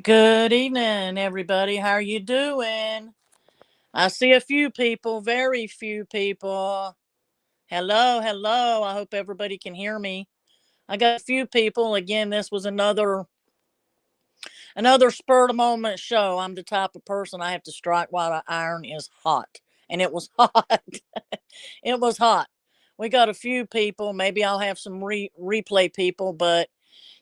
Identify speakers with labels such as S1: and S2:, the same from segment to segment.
S1: Good evening, everybody. How are you doing? I see a few people, very few people. Hello, hello. I hope everybody can hear me. I got a few people. Again, this was another spur of the moment show. I'm the type of person I have to strike while the iron is hot. And it was hot. It was hot. We got a few people. Maybe I'll have some replay people, but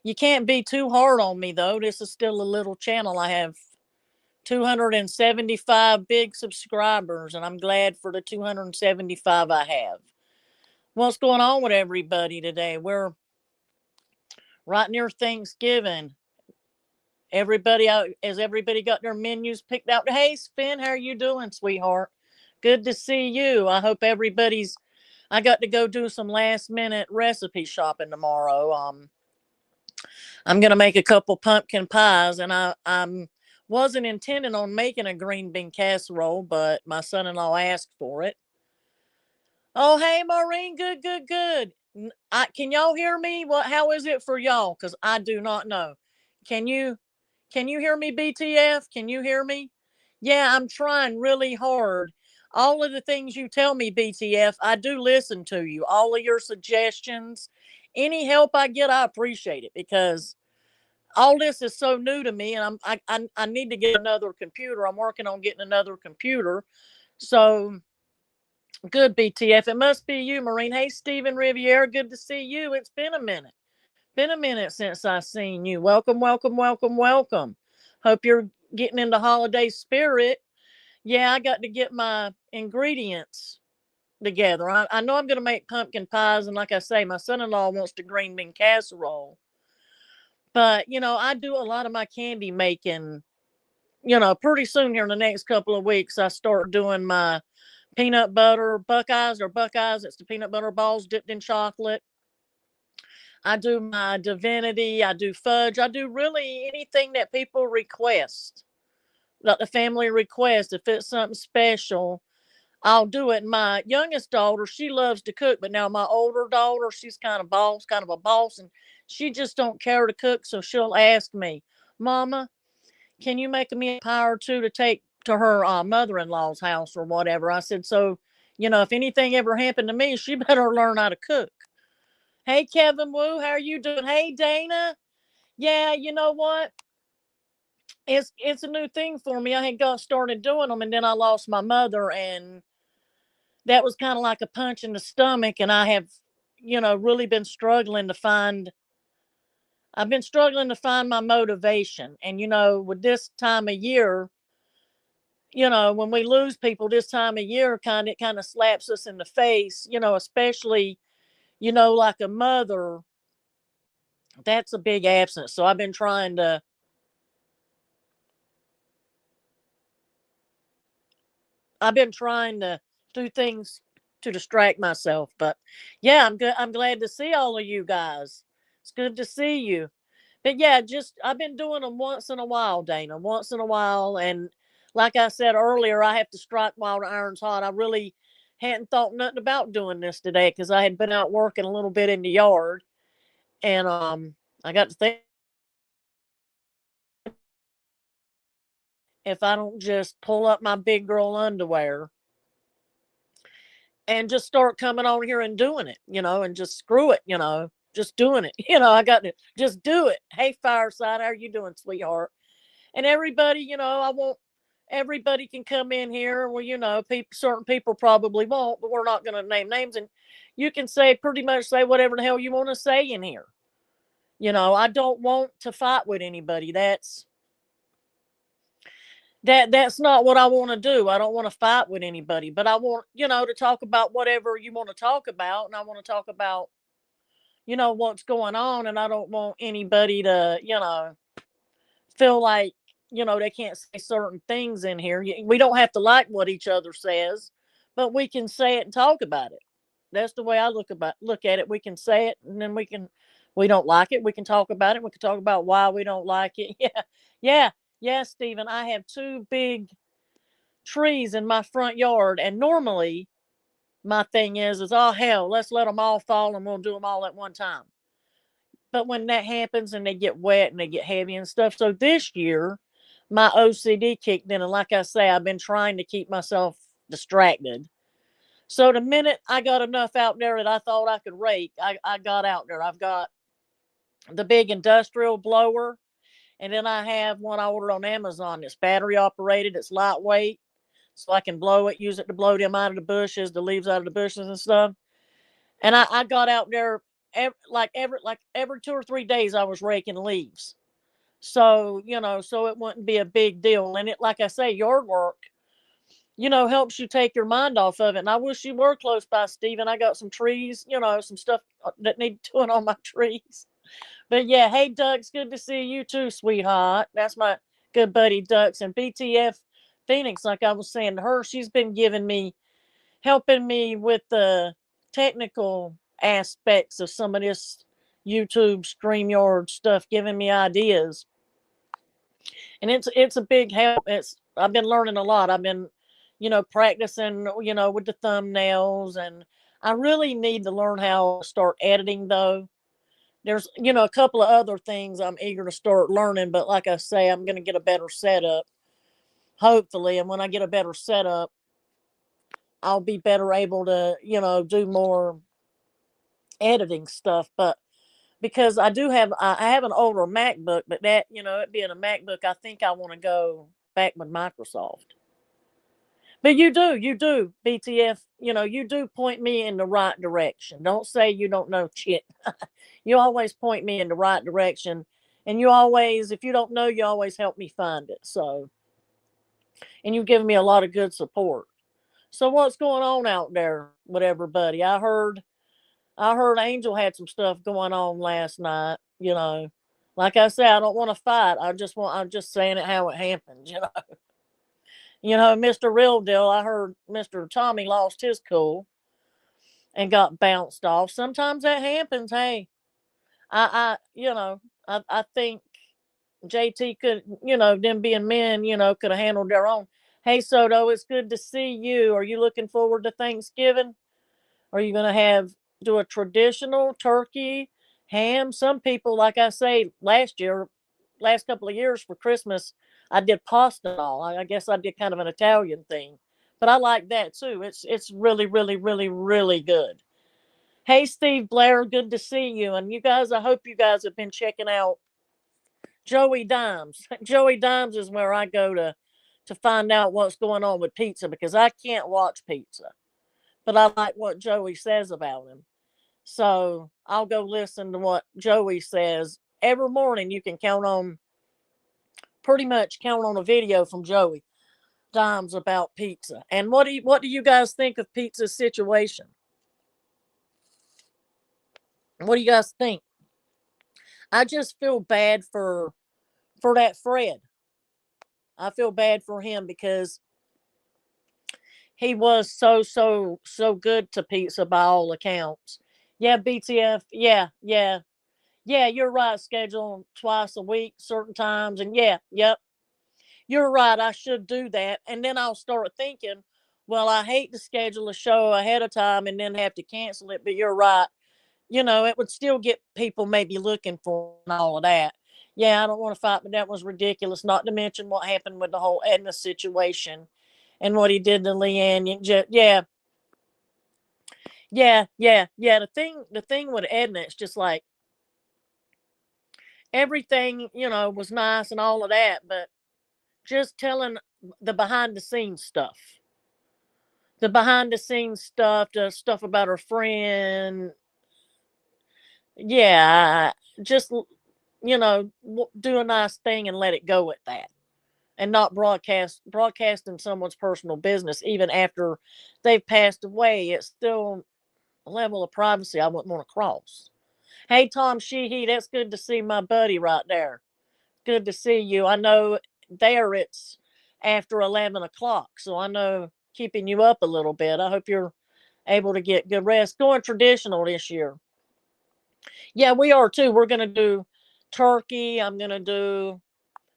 S1: you can't be too hard on me though. This is still a little channel. I have 275 big subscribers, and I'm glad for the 275 I have. What's going on with everybody today? We're right near Thanksgiving. Everybody out Has everybody got their menus picked out? Hey Spin, how are you doing, sweetheart? Good to see you. I hope everybody's I got to go do some last minute recipe shopping tomorrow. I'm gonna make a couple pumpkin pies, and I'm wasn't intending on making a green bean casserole, but my son-in-law asked for it. Oh, hey, Maureen. Good, good, good. Can y'all hear me? How is it for y'all? Because I do not know. Can you can you hear me, BTF? Can you hear me? Yeah, I'm trying really hard. All of the things you tell me, BTF, I do listen to you. All of your suggestions, any help I get, I appreciate it because all this is so new to me, and I need to get another computer. I'm working on getting another computer. So good, BTF. It must be you, Marine. Hey, Stephen Riviera. Good to see you. It's been a minute. Been a minute since I seen you. Welcome, welcome, welcome, welcome. Hope you're getting into holiday spirit. Yeah, I got to get my ingredients together. I know I'm going to make pumpkin pies, and like I say, my son-in-law wants the green bean casserole. But I do a lot of my candy making. Pretty soon here in the next couple of weeks, I start doing my peanut butter Buckeyes or Buckeyes. It's the peanut butter balls dipped in chocolate. I do my divinity. I do fudge. I do really anything that people request, that the family requests. If it's something special, I'll do it. My youngest daughter, she loves to cook, but now my older daughter, she's kind of a boss, and she just don't care to cook. So she'll ask me, Mama, can you make me a pie or two to take to her mother-in-law's house or whatever? I said, so, if anything ever happened to me, she better learn how to cook. Hey, Kevin Wu, how are you doing? Hey, Dana. Yeah, you know what? It's a new thing for me. I had got started doing them, and then I lost my mother, and that was kind of like a punch in the stomach. And I have, really been struggling to find. I've been struggling to find my motivation, and with this time of year, when we lose people this time of year, it kind of slaps us in the face, especially, like a mother, that's a big absence. So I've been trying to do things to distract myself. But yeah, I'm good. I'm glad to see all of you guys. It's good to see you. But yeah, just I've been doing them once in a while, Dana. Once in a while, and like I said earlier, I have to strike while the iron's hot. I really hadn't thought nothing about doing this today because I had been out working a little bit in the yard, and I got to think if I don't just pull up my big girl underwear and just start coming on here and doing it, and just screw it, just doing it. I got to just do it. Hey, Fireside, how are you doing, sweetheart? And everybody, I want everybody can come in here. Well, certain people probably won't, but we're not going to name names. And you can pretty much say whatever the hell you want to say in here. I don't want to fight with anybody. That's not what I want to do. I don't want to fight with anybody, but I want, to talk about whatever you want to talk about. And I want to talk about, what's going on. And I don't want anybody to, feel like, they can't say certain things in here. We don't have to like what each other says, but we can say it and talk about it. That's the way I look at it. We can say it, and then we don't like it. We can talk about it. We can talk about why we don't like it. Yeah. Yeah. Yeah, Stephen, I have two big trees in my front yard, and normally my thing is oh hell, let's let them all fall and we'll do them all at one time. but when that happens and they get wet and they get heavy and stuff. So this year, my OCD kicked in. And like I say, I've been trying to keep myself distracted. So the minute I got enough out there that I thought I could rake, I got out there. I've got the big industrial blower. And then I have one I ordered on Amazon. It's battery operated. It's lightweight. So I can blow it, use it to blow them out of the bushes, the leaves out of the bushes and stuff. And I got out there every 2 or 3 days I was raking leaves. So, so it wouldn't be a big deal. And it, like I say, yard work, helps you take your mind off of it. And I wish you were close by, Stephen. I got some trees, some stuff that need doing on my trees. But yeah, hey, Ducks, good to see you too, sweetheart. That's my good buddy, Ducks. And BTF Phoenix, like I was saying to her, she's been helping me with the technical aspects of some of this YouTube StreamYard stuff, giving me ideas. And it's a big help. I've been learning a lot. I've been, practicing, with the thumbnails, and I really need to learn how to start editing though. There's, a couple of other things I'm eager to start learning, but like I say, I'm going to get a better setup, hopefully. And when I get a better setup, I'll be better able to, do more editing stuff. But because I have an older MacBook, but that, it being a MacBook, I think I want to go back with Microsoft. But you do, BTF, you do point me in the right direction. Don't say you don't know shit. You always point me in the right direction. And you always, if you don't know, you always help me find it. So, and you've given me a lot of good support. So what's going on out there with everybody? I heard Angel had some stuff going on last night, Like I said, I don't want to fight. I'm just saying it how it happened, Mr. Real Deal, I heard Mr. Tommy lost his cool and got bounced off. Sometimes that happens. Hey, I think JT could, them being men, could have handled their own. Hey, Soto, it's good to see you. Are you looking forward to Thanksgiving? Are you going to do a traditional turkey, ham? Some people, like I say, last couple of years for Christmas, I did pasta and all. I guess I did kind of an Italian thing, but I like that too. It's really, really, really, really good. Hey, Steve Blair, good to see you. And you guys, I hope you guys have been checking out Joey Dimes. Joey Dimes is where I go to find out what's going on with pizza, because I can't watch pizza, but I like what Joey says about him. So I'll go listen to what Joey says every morning. You can pretty much count on a video from Joey Dimes about pizza. And what do you guys think of pizza's situation? What do you guys think? I just feel bad for that Fred. I feel bad for him because he was so good to pizza by all accounts. Yeah, BTF. Yeah, you're right. Schedule twice a week, certain times, and yeah, yep, you're right. I should do that, and then I'll start thinking, well, I hate to schedule a show ahead of time and then have to cancel it. But you're right. It would still get people maybe looking for and all of that. Yeah, I don't want to fight, but that was ridiculous. Not to mention what happened with the whole Edna situation and what he did to Leanne. Yeah, yeah. The thing with Edna, it's just like everything, was nice and all of that, but just telling the behind the scenes stuff. The behind the scenes stuff, the stuff about her friend. Yeah, just do a nice thing and let it go at that, and not broadcasting someone's personal business even after they've passed away. It's still a level of privacy I wouldn't want to cross. Hey, Tom Sheehy, that's good to see my buddy right there. Good to see you. I know there it's after 11 o'clock, so I know keeping you up a little bit. I hope you're able to get good rest. Going traditional this year. Yeah, we are too. We're going to do turkey. I'm going to do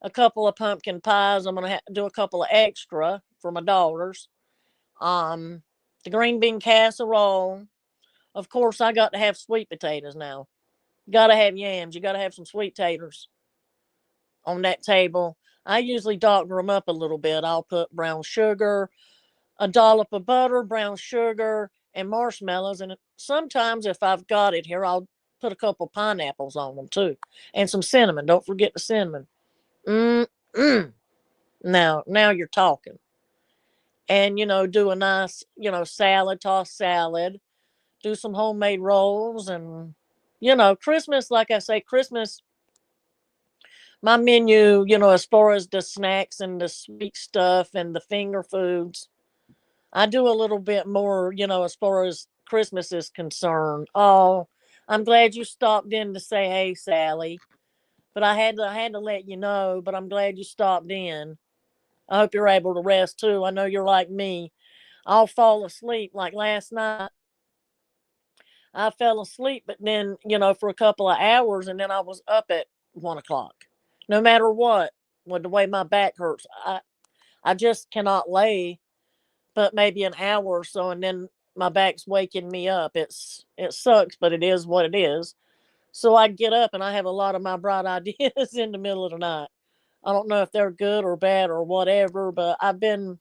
S1: a couple of pumpkin pies. I'm going to do a couple of extra for my daughters. Um, the green bean casserole. Of course, I got to have sweet potatoes now. Gotta have yams. You gotta have some sweet taters on that table. I usually doctor them up a little bit. I'll put brown sugar, a dollop of butter, brown sugar, and marshmallows. And sometimes, if I've got it here, I'll put a couple pineapples on them too, and some cinnamon. Don't forget the cinnamon. Mm mm. Now you're talking. And do a nice salad, toss salad. Do some homemade rolls, and Christmas. Like I say, Christmas. My menu, as far as the snacks and the sweet stuff and the finger foods, I do a little bit more, as far as Christmas is concerned. Oh, I'm glad you stopped in to say, "Hey, Sally," but I had to let you know. But I'm glad you stopped in. I hope you're able to rest too. I know you're like me. I'll fall asleep. Like last night, I fell asleep, but then for a couple of hours, and then I was up at 1 o'clock. No matter what, with the way my back hurts, I just cannot lay but maybe an hour or so, and then my back's waking me up. It sucks, but it is what it is. So I get up and I have a lot of my bright ideas in the middle of the night. I don't know if they're good or bad or whatever, but I've been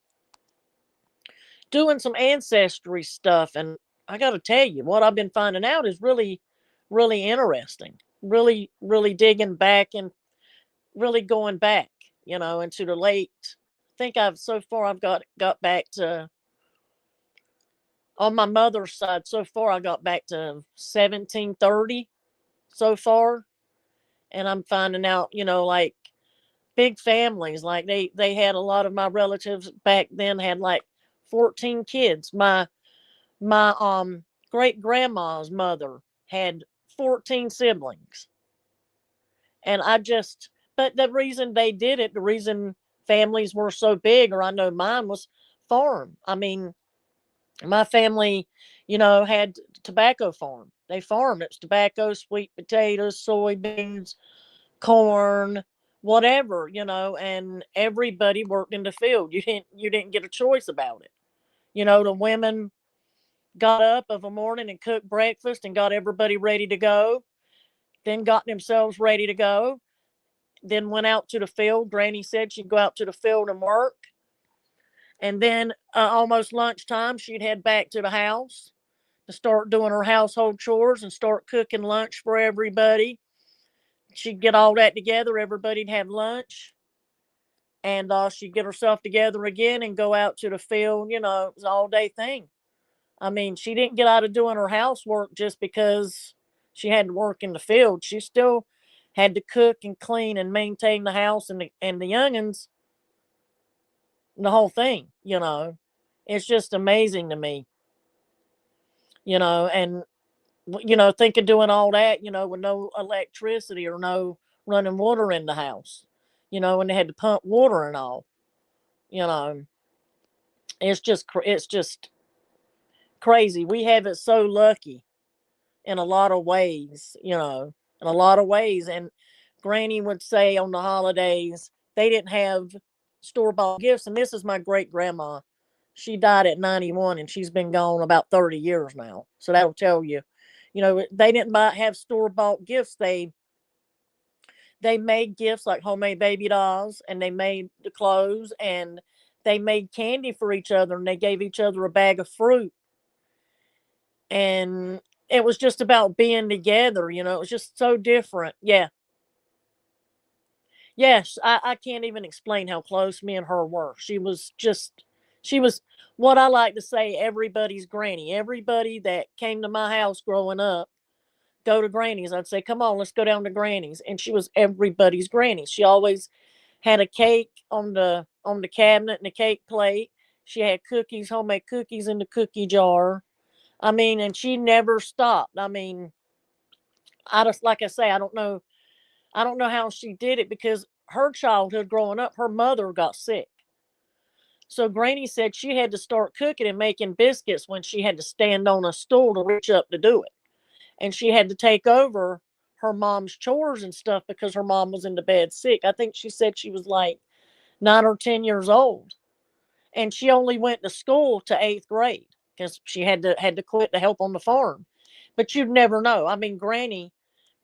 S1: doing some ancestry stuff, and I got to tell you, what I've been finding out is really, really interesting. Really, really digging back and really going back, into the late. I think I've got back to on my mother's side. So far I got back to 1730 so far, and I'm finding out, like big families, like they had a lot of my relatives back then had like 14 kids. My great grandma's mother had 14 siblings. And but the reason they did it, the reason families were so big, or I know mine was farm. I mean, my family, had tobacco farm. They farmed. It's tobacco, sweet potatoes, soybeans, corn, whatever, and everybody worked in the field. You didn't get a choice about it. The women got up of a morning and cooked breakfast and got everybody ready to go, then got themselves ready to go, then went out to the field. Granny said she'd go out to the field and work. And then almost lunchtime, she'd head back to the house to start doing her household chores and start cooking lunch for everybody. She'd get all that together. Everybody'd have lunch. And she'd get herself together again and go out to the field. It was an all day thing. I mean, she didn't get out of doing her housework just because she had to work in the field. She still had to cook and clean and maintain the house and the youngins, the whole thing. It's just amazing to me, and think of doing all that, with no electricity or no running water in the house, when they had to pump water and all, you know, it's just crazy. We have it so lucky in a lot of ways, in a lot of ways. And Granny would say on the holidays, they didn't have store bought gifts. And this is my great grandma. She died at 91 and she's been gone about 30 years now. So that'll tell you, they didn't have store bought gifts. They made gifts like homemade baby dolls, and they made the clothes, and they made candy for each other, and they gave each other a bag of fruit. And it was just about being together. It was just so different. Yeah. Yes, I can't even explain how close me and her were. She was what I like to say, everybody's granny. Everybody that came to my house growing up, go to Granny's. I'd say, come on, let's go down to Granny's. And she was everybody's granny. She always had a cake on the cabinet and a cake plate. She had cookies, homemade cookies in the cookie jar. I mean, and she never stopped. I mean, I just like I say, I don't know how she did it, because her childhood growing up, her mother got sick. So Granny said she had to start cooking and making biscuits when she had to stand on a stool to reach up to do it. And she had to take over her mom's chores and stuff because her mom was in the bed sick. I think she said she was like 9 or 10 years old. And she only went to school to eighth grade because she had to quit to help on the farm. But you'd never know. I mean, Granny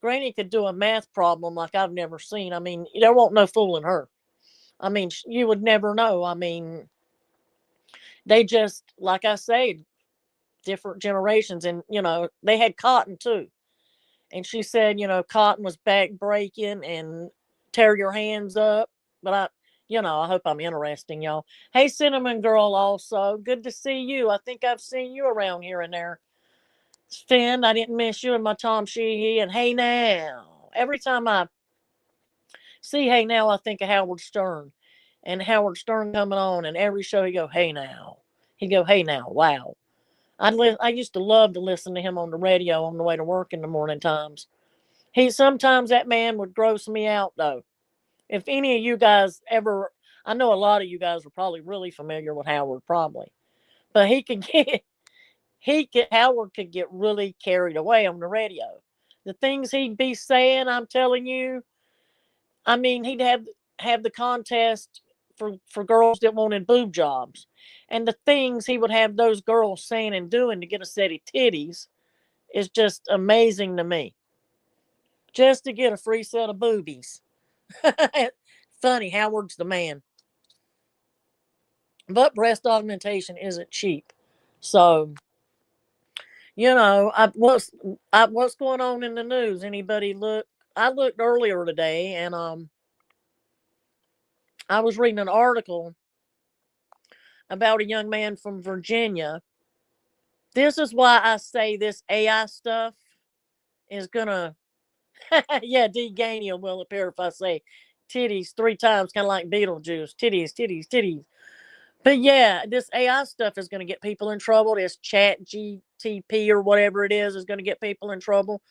S1: Granny could do a math problem like I've never seen. I mean, there won't no fooling her. I mean, you would never know. I mean, they just, like I say, different generations. And, they had cotton too. And she said, cotton was back breaking and tear your hands up. But I hope I'm interesting, y'all. Hey, Cinnamon Girl, also. Good to see you. I think I've seen you around here and there. Finn, I didn't miss you and my Tom Sheehy. And hey now. Every time I see hey now, I think of Howard Stern. And Howard Stern coming on, and every show he go, hey now. He'd go, hey now, wow. I used to love to listen to him on the radio on the way to work in the morning times. Sometimes that man would gross me out though. If any of you guys ever, I know a lot of you guys are probably really familiar with Howard, probably, but Howard could get really carried away on the radio. The things he'd be saying, I'm telling you, I mean, he'd have the contest for girls that wanted boob jobs, and the things he would have those girls saying and doing to get a set of titties is just amazing to me. Just to get a free set of boobies. Funny, Howard's the man. But breast augmentation isn't cheap. So, what's going on in the news? Anybody look? I looked earlier today, and I was reading an article about a young man from Virginia. This is why I say this AI stuff is gonna, yeah, D. Ganiel will appear if I say titties 3 times, kind of like Beetlejuice. Titties, titties, titties. But yeah, this AI stuff is going to get people in trouble. This chat GTP or whatever it is going to get people in trouble.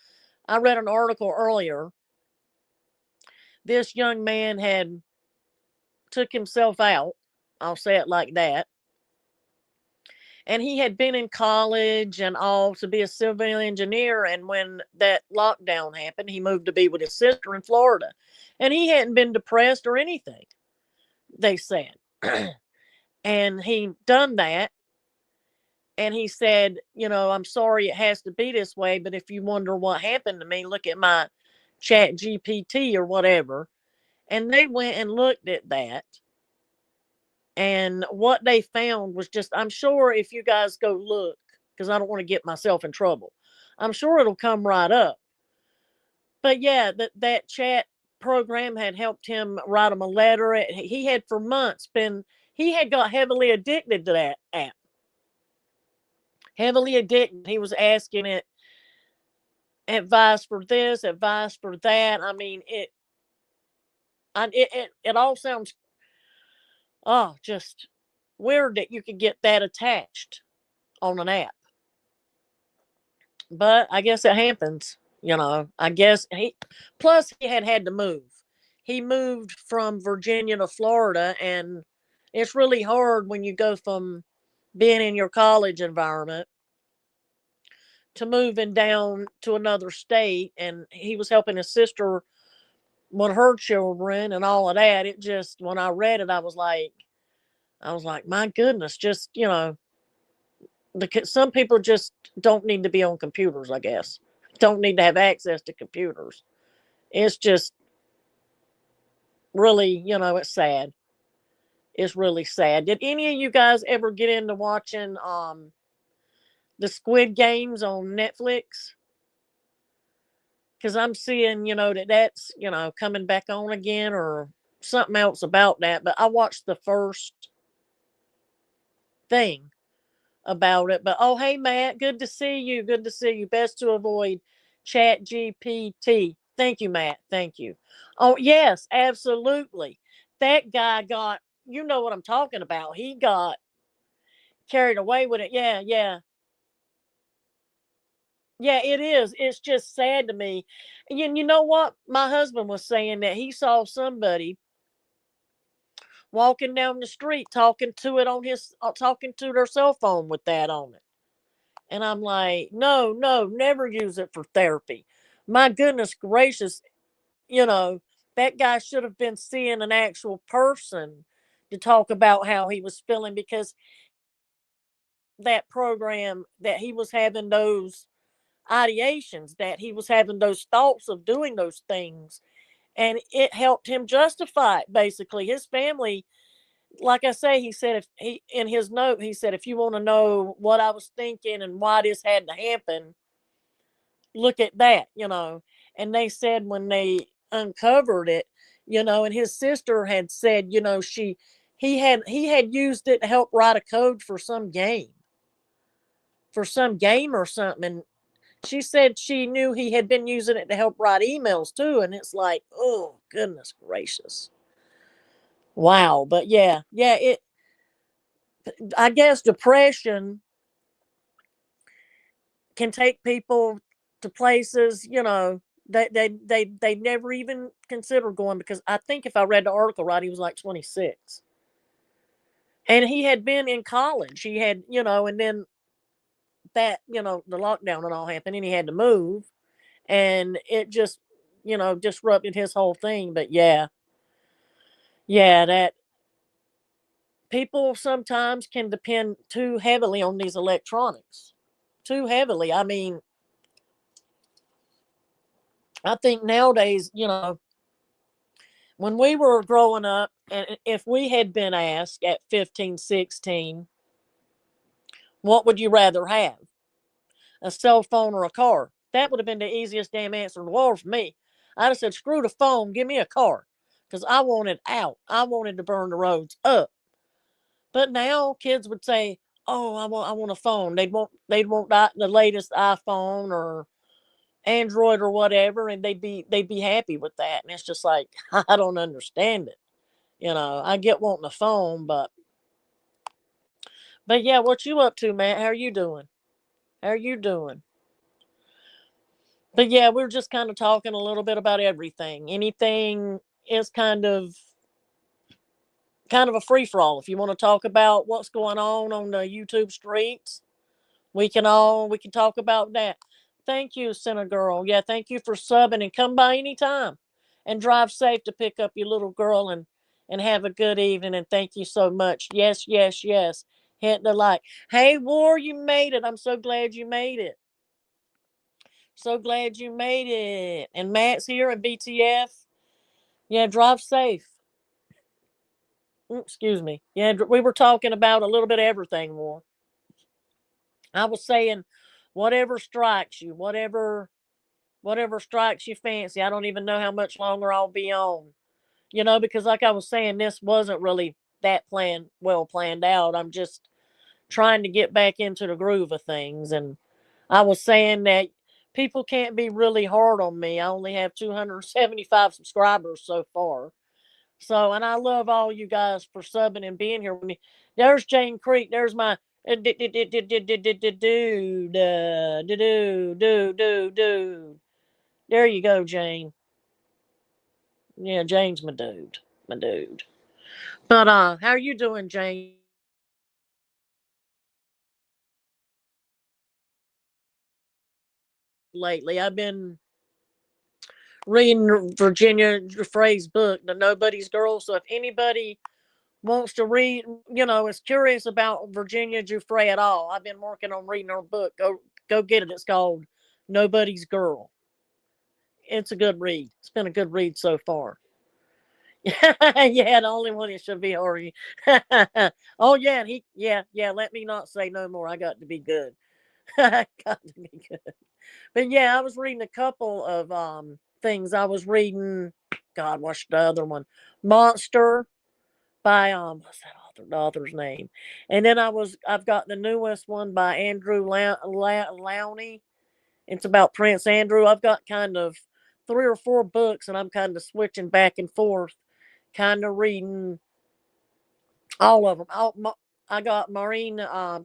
S1: I read an article earlier. This young man had took himself out. I'll say it like that. And he had been in college and all to be a civil engineer. And when that lockdown happened, he moved to be with his sister in Florida. And he hadn't been depressed or anything, they said. And he done that. And he said, I'm sorry it has to be this way, but if you wonder what happened to me, look at my chat GPT or whatever. And they went and looked at that. And what they found was just, I'm sure if you guys go look, because I don't want to get myself in trouble, I'm sure it'll come right up. But yeah, that chat program had helped him write him a letter. He had for months he had got heavily addicted to that app. Heavily addicted. He was asking it advice for this, advice for that. I mean, it all sounds just weird that you could get that attached on an app. But I guess it happens, I guess he had to move. He moved from Virginia to Florida, and it's really hard when you go from being in your college environment to moving down to another state. And he was helping his sister with her children and all of that. It just, when I read it, I was like, my goodness, just, some people just don't need to be on computers, I guess. Don't need to have access to computers. It's just really, it's sad. It's really sad. Did any of you guys ever get into watching the Squid Games on Netflix? Because I'm seeing, that's, coming back on again or something else about that. But I watched the first thing about it. But oh, hey, Matt, good to see you. Good to see you. Best to avoid Chat GPT. Thank you, Matt. Thank you. Oh, yes, absolutely. That guy got, you know what I'm talking about. He got carried away with it. Yeah, yeah. Yeah, it is. It's just sad to me. You know what? My husband was saying that he saw somebody walking down the street talking to it on talking to their cell phone with that on it. And I'm like, no, no, never use it for therapy. My goodness gracious, that guy should have been seeing an actual person to talk about how he was feeling, because that program that he was having those ideations, that he was having those thoughts of doing those things. And it helped him justify it, basically. His family, like I say, he said, if he, in his note, he said, if you want to know what I was thinking and why this had to happen, look at that, you know. And they said when they uncovered it, you know, and his sister had said, you know, he had used it to help write a code for some game or something. And she said she knew he had been using it to help write emails too. And it's like, oh goodness gracious. Wow. But yeah, it, I guess depression can take people to places, you know, they never even considered going, because I think if I read the article right, he was like 26. And he had been in college. He had, you know, and then that, you know, the lockdown and all happened and he had to move, and it just, you know, disrupted his whole thing. But yeah, that people sometimes can depend too heavily on these electronics. Too heavily. I mean, I think nowadays, you know, when we were growing up, and if we had been asked at 15, 16, what would you rather have? A cell phone or a car? That would have been the easiest damn answer in the world for me. I'd have said, screw the phone, give me a car. Because I wanted out. I wanted to burn the roads up. But now kids would say, oh, I want a phone. They'd want the latest iPhone or Android or whatever, and they'd be happy with that. And it's just like, I don't understand it. You know, I get wanting a phone, but yeah, what you up to, Matt? How are you doing? How are you doing? But yeah, we're just kind of talking a little bit about everything. Anything is kind of a free for all. If you want to talk about what's going on the YouTube streets, we can talk about that. Thank you, Center Girl. Yeah, thank you for subbing, and come by anytime. And drive safe to pick up your little girl, and have a good evening, and thank you so much. Yes, yes, yes. Hit the like. Hey War, you made it. I'm so glad you made it. So glad you made it. And Matt's here at BTF. Yeah, drive safe. Excuse me. Yeah, we were talking about a little bit of everything, War. I was saying whatever strikes you, whatever strikes you fancy. I don't even know how much longer I'll be on. You know, because like I was saying, this wasn't really that planned out. I'm just trying to get back into the groove of things. And I was saying that people can't be really hard on me. I only have 275 subscribers so far. So, and I love all you guys for subbing and being here with me. There's Jane Creek. There's my dude, dude. There you go, Jane. Yeah, Jane's my dude. But how are you doing, Jane? Lately, I've been reading Virginia Frey's book, The Nobody's Girl. So if anybody wants to read, you know, is curious about Virginia Giuffre at all, I've been working on reading her book. Go get it. It's called Nobody's Girl. It's a good read. It's been a good read so far. Yeah, the only one it should be Ari. Oh yeah, and yeah. Let me not say no more. I got to be good. I got to be good. But yeah, I was reading a couple of things. I was reading. God, what's the other one? Monster by what's that author's name? And then I've got the newest one by Andrew Lowney. It's about Prince Andrew. I've got kind of 3 or 4 books, and I'm kind of switching back and forth, kind of reading all of them. I got Maureen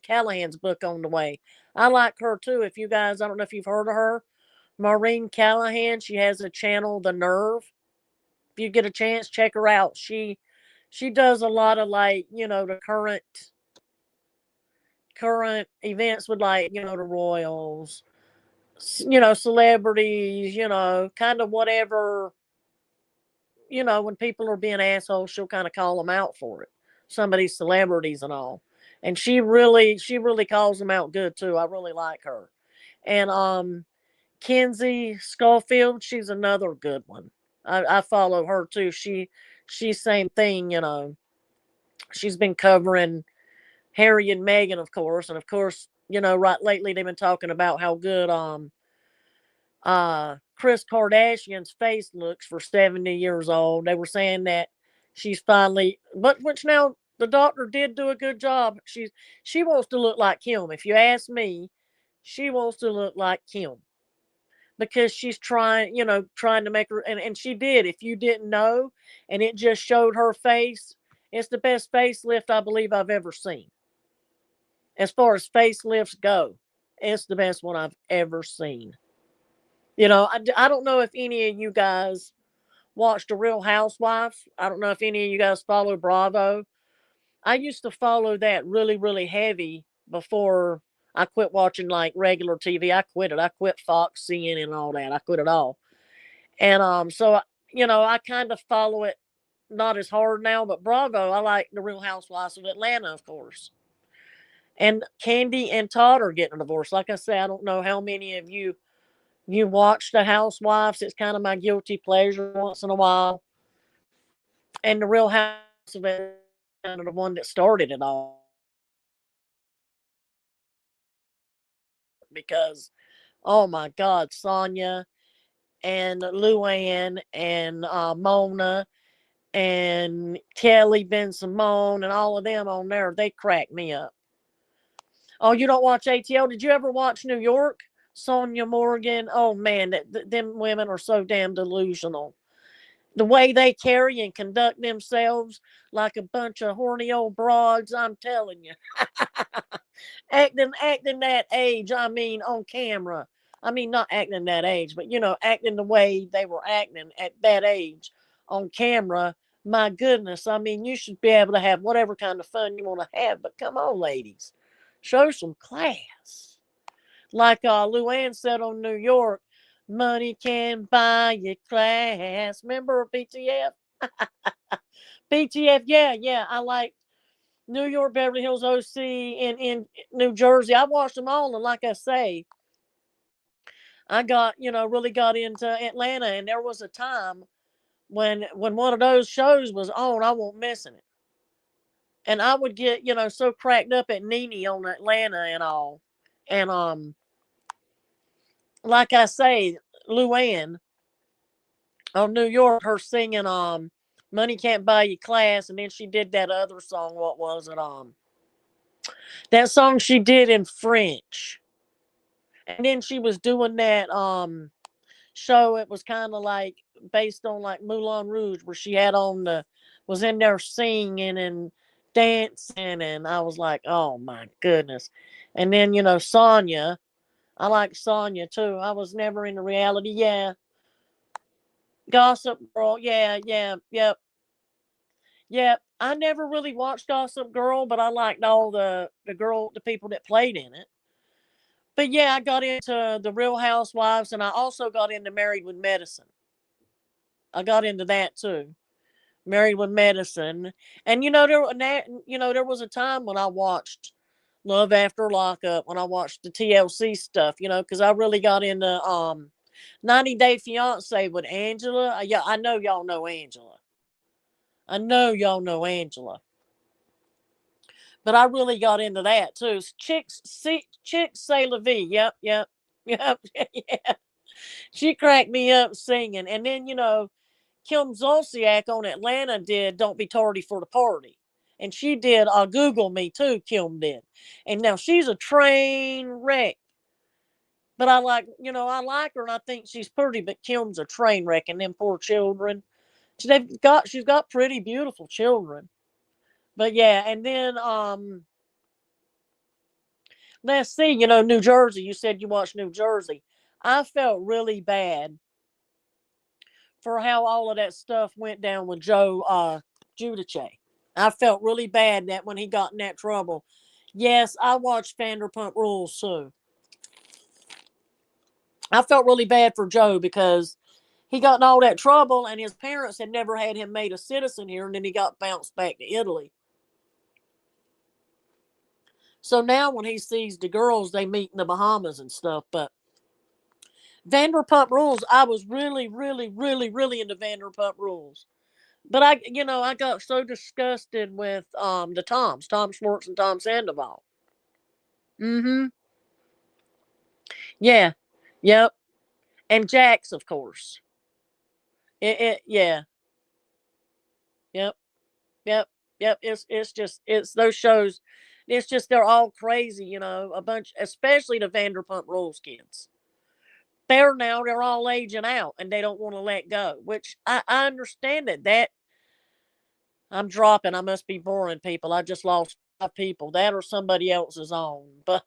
S1: Callahan's book on the way. I like her too. If you guys, I don't know if you've heard of her, Maureen Callahan. She has a channel, The Nerve. If you get a chance, check her out. She does a lot of, like, you know, the current events with, like, you know, the royals, you know, celebrities, you know, kind of whatever, you know, when people are being assholes, she'll kind of call them out for it. Some of these celebrities and all. And she really calls them out good too. I really like her. And Kenzie Schofield, she's another good one. I follow her too. She's same thing, you know. She's been covering Harry and Meghan, of course, and of course, you know, right lately they've been talking about how good Chris Kardashian's face looks for 70 years old. They were saying that she's finally, but which now the doctor did do a good job. She wants to look like Kim. If you ask me, she wants to look like Kim because she's trying, you know, trying to make her, and she did. If you didn't know, and it just showed her face, it's the best facelift I believe I've ever seen. As far as facelifts go, it's the best one I've ever seen. You know, I don't know if any of you guys watched The Real Housewives. I don't know if any of you guys follow Bravo. I used to follow that really, really heavy before I quit watching like regular TV. I quit it. I quit Fox, CNN, and all that. I quit it all. And so you know, I kind of follow it not as hard now, but Bravo, I like The Real Housewives of Atlanta, of course. And Candy and Todd are getting a divorce. Like I say, I don't know how many of you watch The Housewives. It's kind of my guilty pleasure once in a while. And The Real House of Atlanta, the one that started it all, because oh my God, Sonya and Luann and Mona and Kelly Ben Simone and all of them on there, they crack me up. Oh, you don't watch ATL? Did you ever watch New York? Sonia Morgan. Oh man, them women are so damn delusional. The way they carry and conduct themselves like a bunch of horny old broads, I'm telling you. Acting that age, I mean, on camera. I mean, not acting that age, but you know, acting the way they were acting at that age on camera. My goodness, I mean, you should be able to have whatever kind of fun you want to have, but come on, ladies, show some class. Like Luann said on New York, money can buy you class. Remember BTF? BTF, yeah, yeah. I like New York, Beverly Hills, OC, in New Jersey. I watched them all, and like I say, I got, you know, really got into Atlanta, and there was a time when one of those shows was on, I wasn't missing it, and I would get, you know, so cracked up at Nene on Atlanta and all, and like I say, Luann on New York, her singing "Money Can't Buy You Class," and then she did that other song. What was it? That song she did in French, and then she was doing that show. It was kind of like based on like Moulin Rouge, where she had on the was in there singing and dancing, and I was like, oh my goodness. And then you know Sonya, I like Sonya too. I was never into reality. Yeah, Gossip Girl. Yeah, yeah, yep, yep. I never really watched Gossip Girl, but I liked all the people that played in it. But yeah, I got into the Real Housewives, and I also got into Married with Medicine. I got into that too. Married with Medicine, and you know there was a time when I watched Love After Lockup, when I watched the TLC stuff, you know, because I really got into 90 Day Fiance with Angela. Yeah, I know y'all know Angela. I know y'all know Angela, but I really got into that too. Chicks say la vie. Yep, yep, yep, yeah. She cracked me up singing, and then you know Kim Zolciak on Atlanta did "Don't Be Tardy for the Party," and she did "Google Me" too. Kim did, and now she's a train wreck. But I like, you know, I like her, and I think she's pretty. But Kim's a train wreck, and them poor children. She's got pretty beautiful children. But yeah, and then let's see, you know, New Jersey. You said you watched New Jersey. I felt really bad for how all of that stuff went down with Joe Giudice. I felt really bad that when he got in that trouble. Yes, I watched Vanderpump Rules too. I felt really bad for Joe because he got in all that trouble and his parents had never had him made a citizen here, and then he got bounced back to Italy. So now when he sees the girls, they meet in the Bahamas and stuff. But Vanderpump Rules. I was really, really, really, really into Vanderpump Rules. But I got so disgusted with the Tom Schwartz and Tom Sandoval. Mm-hmm. Yeah. Yep. And Jax, of course. Yeah. Yep. Yep. Yep. It's those shows. It's just they're all crazy, a bunch, especially the Vanderpump Rules kids. They're all aging out and they don't want to let go, which I understand it. That I'm dropping. I must be boring people. I just lost 5 people. That or somebody else's own. But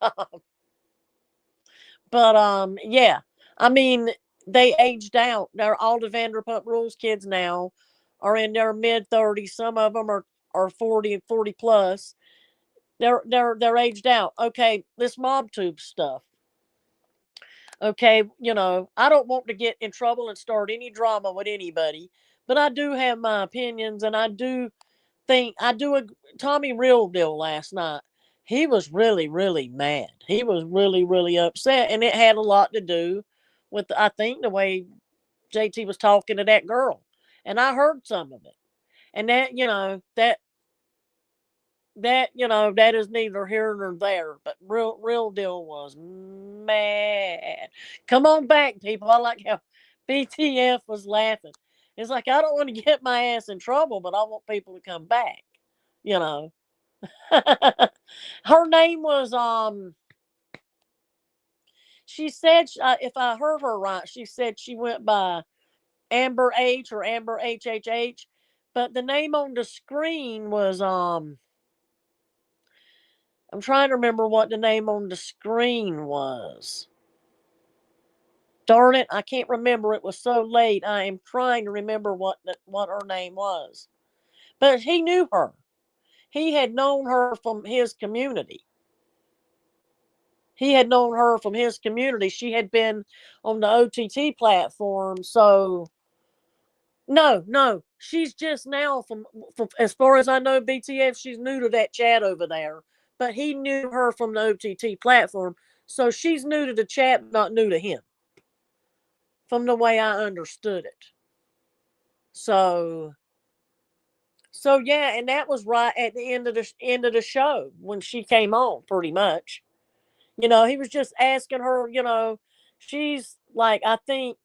S1: yeah. I mean, they aged out. They're all the Vanderpump Rules kids now are in their mid 30s. Some of them are 40 plus. They're aged out. Okay, this mob tube stuff. Okay, I don't want to get in trouble and start any drama with anybody, but I do have my opinions, and I do think I do a Tommy Real Deal last night. He was really, really mad. He was really, really upset, and it had a lot to do with I think the way JT was talking to that girl, and I heard some of it, and that is neither here nor there. But Real Deal was mad. Come on back, people. I like how BTF was laughing. It's like I don't want to get my ass in trouble, but I want people to come back. You know. Her name was She said, if I heard her right, she said she went by Amber H or Amber HHH, but the name on the screen was I'm trying to remember what the name on the screen was. Darn it, I can't remember. It was so late. I am trying to remember what her name was. But he knew her. He had known her from his community. He had known her from his community. She had been on the OTT platform. So no, she's just now from as far as I know, BTF. She's new to that chat over there, but he knew her from the OTT platform. So she's new to the chat, not new to him, from the way I understood it. So yeah, and that was right at the end of the show when she came on, pretty much. He was just asking her, she's like, I think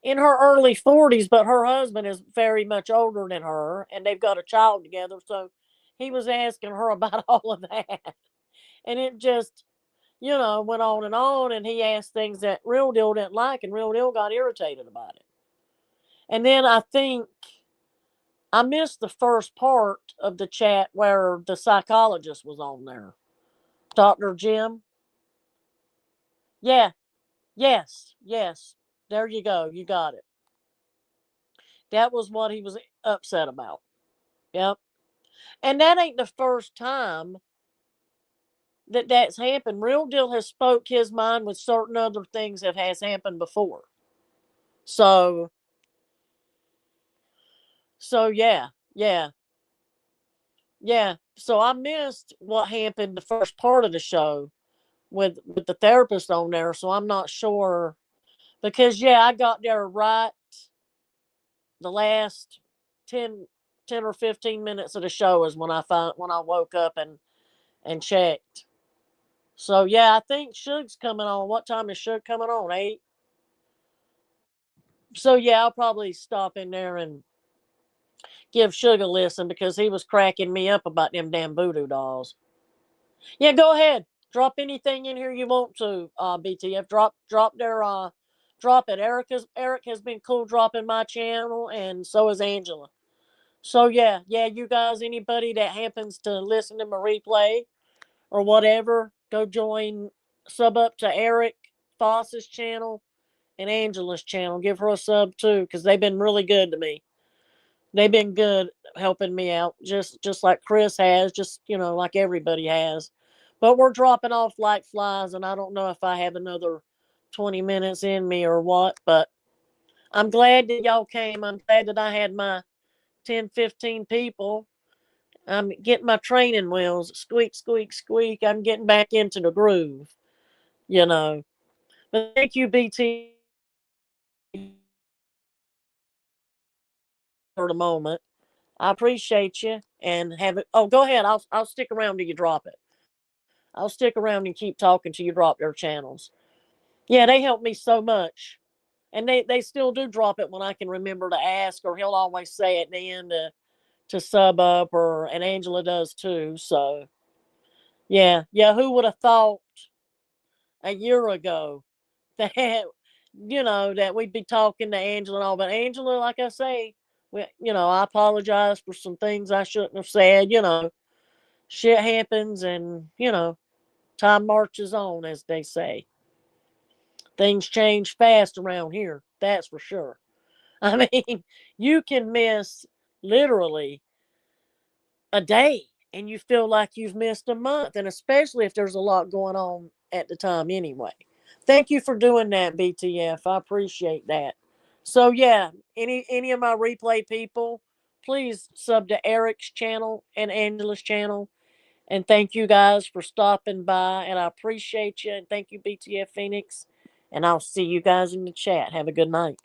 S1: in her early 40s, but her husband is very much older than her, and they've got a child together. So he was asking her about all of that. And it just, went on, and he asked things that Real Deal didn't like, and Real Deal got irritated about it. And then I think I missed the first part of the chat where the psychologist was on there. Dr. Jim. Yeah. Yes. Yes. There you go. You got it. That was what he was upset about. Yep. And that ain't the first time that's happened. Real Deal has spoke his mind with certain other things that has happened before. So yeah. Yeah. Yeah. So I missed what happened the first part of the show with the therapist on there, so I'm not sure because yeah, I got there right the last 10 or 15 minutes of the show is when I woke up and checked. So yeah, I think Suge's coming on. What time is Suge coming on? 8. So yeah, I'll probably stop in there and give Suge a listen because he was cracking me up about them damn voodoo dolls. Yeah, go ahead. Drop anything in here you want to, BTF. Drop it. Eric has been cool dropping my channel, and so is Angela. So yeah, you guys, anybody that happens to listen to my replay or whatever, go join, sub up to Eric Foss's channel and Angela's channel. Give her a sub too, because they've been really good to me. They've been good helping me out, just like Chris has, just like everybody has. But we're dropping off like flies, and I don't know if I have another 20 minutes in me or what. But I'm glad that y'all came. I'm glad that I had my 10, 15 people. I'm getting my training wheels. Squeak, squeak, squeak. I'm getting back into the groove, you know. But thank you, BT, for the moment. I appreciate you and have it. Oh, go ahead. I'll stick around till you drop it. I'll stick around and keep talking till you drop their channels. Yeah, they help me so much. And they still do drop it when I can remember to ask, or he'll always say at the end to sub up, or and Angela does too. So yeah, who would have thought a year ago that that we'd be talking to Angela and all? But Angela, like I say, I apologize for some things I shouldn't have said. Shit happens, and time marches on, as they say. Things change fast around here, that's for sure. I mean, you can miss literally a day and you feel like you've missed a month, and especially if there's a lot going on at the time anyway. Thank you for doing that, BTF. I appreciate that. So yeah, any of my replay people, please sub to Eric's channel and Angela's channel. And thank you guys for stopping by, and I appreciate you. And thank you, BTF Phoenix. And I'll see you guys in the chat. Have a good night.